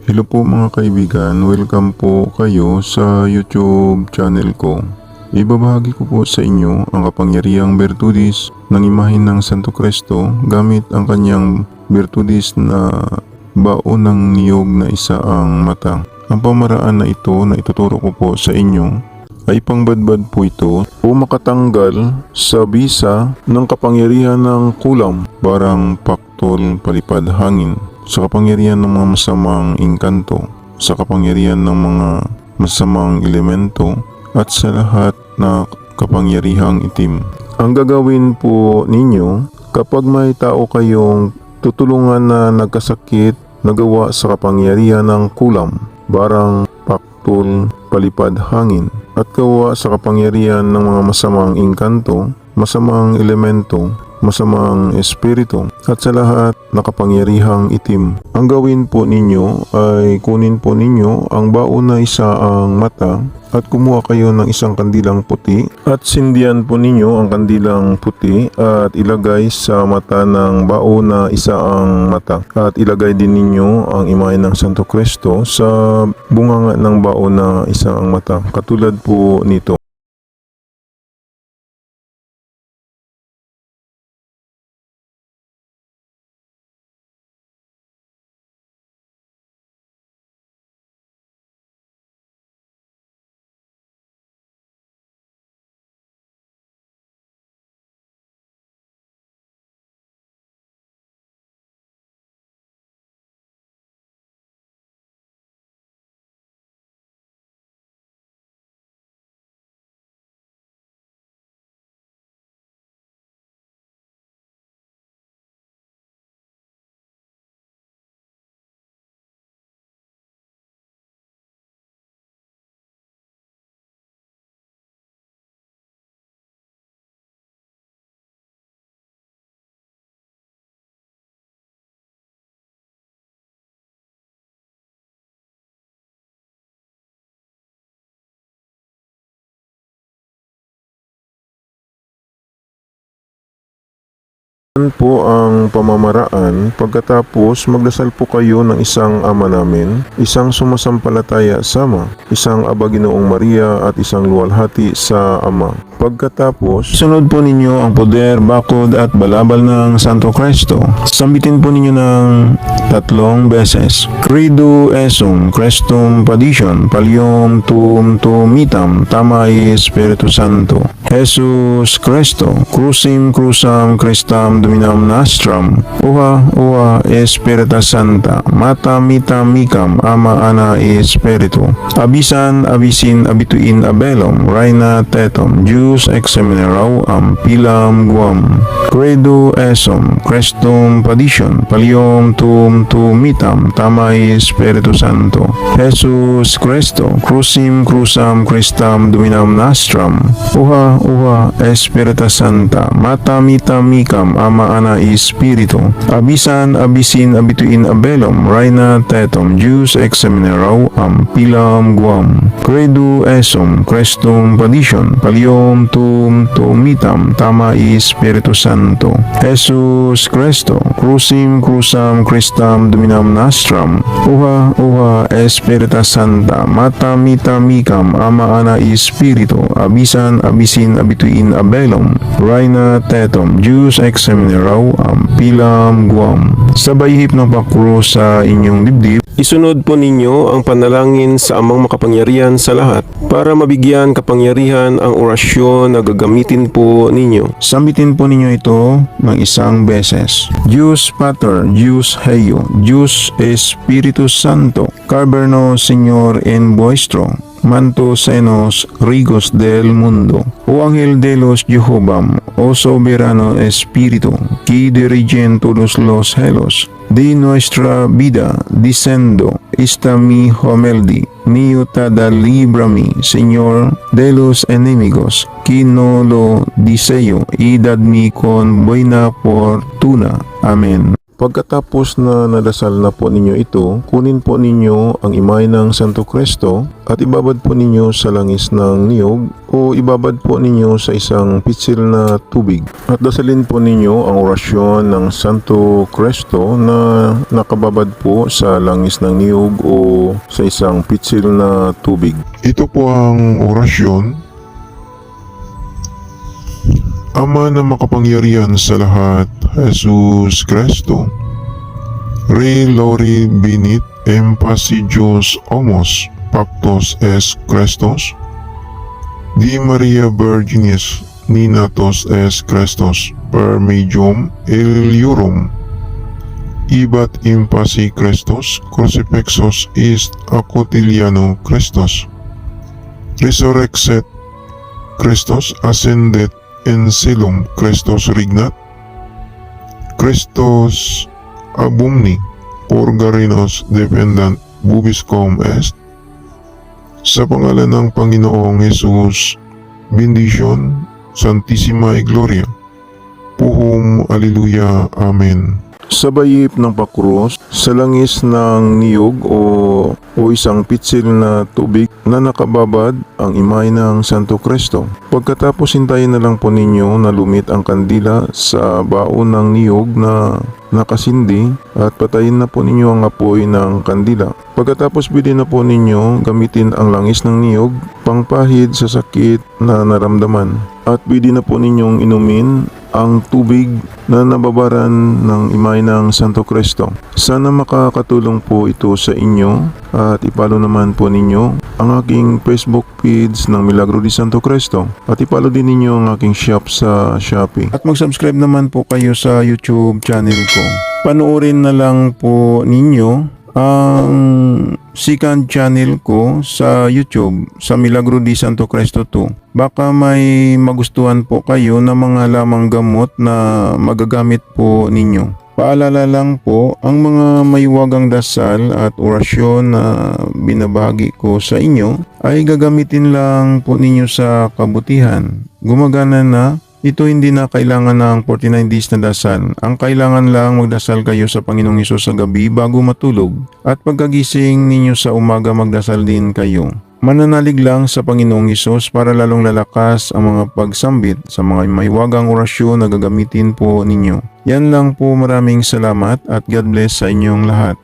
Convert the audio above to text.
Hello po mga kaibigan, welcome po kayo sa YouTube channel ko. Ibabahagi ko po sa inyo ang kapangyarihang bertudis ng imahen ng Santo Cristo gamit ang kanyang bertudis na baon ng niyog na isa ang mata. Ang pamaraan na ito na ituturo ko po sa inyo ay pangbadbad po ito o makatanggal sa bisa ng kapangyarihan ng kulam, barang paktol, palipad, hangin, sa kapangyarihan ng mga masamang engkanto, sa kapangyarihan ng mga masamang elemento, at sa lahat na kapangyarihang itim. Ang gagawin po ninyo kapag may tao kayong tutulungan na nagkasakit na gawa sa kapangyarihan ng kulam, barang paktol, palipad, hangin, at gawa sa kapangyarihan ng mga masamang engkanto, masamang elemento, masamang espiritu, at sa lahat na kapangyarihang itim. Ang gawin po ninyo ay kunin po ninyo ang baon na isa ang mata at kumuha kayo ng isang kandilang puti at sindihan po ninyo ang kandilang puti at ilagay sa mata ng baon na isa ang mata at ilagay din ninyo ang imahe ng Santo Cristo sa bunganga ng baon na isa ang mata, katulad po nito. Yan po ang pamamaraan. Pagkatapos magdasal po kayo ng isang Ama Namin, isang sumasampalataya sama, isang Aba Ginoong Maria at isang luwalhati sa Ama. Pagkatapos, sunod po ninyo ang poder, bakod at balabal ng Santo Cristo. Sambitin po ninyo ng 3 beses. Credo esum, Christum Padison, Pallium tuum tumitam, tamai Spiritu Santo. Jesus Cristo, crucim crucam Christam Dominam nostrum, uha Espiritus Santa, mata mita micam, ama ana Espiritu. Abisan, abisin, abituin abelum, reina tetum, Jus exemineraw am pilam guam. Credo esum, Christum Padison, Pallium tuum tumitam, tamai Spiritu Santo. Jesus Cristo, crucim crucam Christam Dominam nostrum, uha Espiritus Santa, mata mita micam, ama ana Espiritu. Abisan, abisin, abituin abelum, reina tetum, Jus exemineraw am pilam guam. Credo esum, Christum Padison, Pallium tuum tumitam, tamai Spiritu Santo. Jesus Cristo, crucim crucam Christam Dominam nostrum, uha Espiritus Santa, mata mita micam, ama ana Espiritu. Abisan, abisin, abituin abelum, reina tetum, Jus exemineraw am pilam guam. Sabay hip ng pakro sa inyong dibdib, isunod po ninyo ang panalangin sa Amang makapangyarihan sa lahat para mabigyan kapangyarihan ang orasyon na gagamitin po ninyo. Sambitin po ninyo ito ng isang beses. Dios Pater, Dios Heio, Dios Espiritu Santo, Carberno Señor en vuestro manto senos rigos del mundo. O Ángel de los Jehová, o soberano Espíritu, que dirigen todos los cielos de nuestra vida, diciendo, esta mi homeldi, niutada líbrame, Señor, de los enemigos, que no lo deseo, y dadme con buena fortuna. Amén. Pagkatapos na nadasal na po ninyo ito, kunin po ninyo ang imahe ng Santo Cristo at ibabad po ninyo sa langis ng niyog o ibabad po ninyo sa isang pitsil na tubig. At dasalin po ninyo ang orasyon ng Santo Cristo na nakababad po sa langis ng niyog o sa isang pitsil na tubig. Ito po ang orasyon. Ama na makapangyarihan sa lahat, Jesus Cristo, Re Lori Binit Empasidios Homos Pactos es Christos, Di Maria Virginis Ninatos es Christos per medium Eliurum, Ibat impasi Christos crucifixos ist acotiliano Christos, Resurrexet Christos ascendet in silum Christos regnat, Christos abumni purgarinos defendant bubiscom est. Sa pangalan ng Panginoong Jesus, bendition, Santissima e Gloria, Puhum, Alleluia, Amen. Sa bayip ng pakrus, sa langis ng niyog o isang pitsil na tubig na nakababad ang imahe ng Santo Cristo. Pagkatapos hintayin na lang po ninyo na lumit ang kandila sa baon ng niyog na nakasindi at patayin na po ninyo ang apoy ng kandila. Pagkatapos bilhin na po ninyo gamitin ang langis ng niyog pangpahid sa sakit na naramdaman. At pwede na po ninyong inumin ang tubig na nababaran ng imahe ng Santo Cristo. Sana makakatulong po ito sa inyo at ipalo naman po ninyo ang aking Facebook page ng Milagro di Santo Cristo at ipalo din ninyo ang aking shop sa Shopee. At mag-subscribe naman po kayo sa YouTube channel ko. Panoorin na lang po ninyo ang second channel ko sa YouTube sa Milagro di Santo Cristo 2. Baka may magustuhan po kayo na mga lamang gamot na magagamit po ninyo. Paalala lang po, ang mga maywagang dasal at orasyon na binabahagi ko sa inyo ay gagamitin lang po ninyo sa kabutihan. Gumagana na. Ito hindi na kailangan ng 49 days na dasal. Ang kailangan lang magdasal kayo sa Panginoong Hesus sa gabi bago matulog. At pagkagising ninyo sa umaga magdasal din kayo. Mananalig lang sa Panginoong Hesus para lalong lalakas ang mga pagsambit sa mga mahiwagang orasyon na gagamitin po ninyo. Yan lang po, maraming salamat at God bless sa inyong lahat.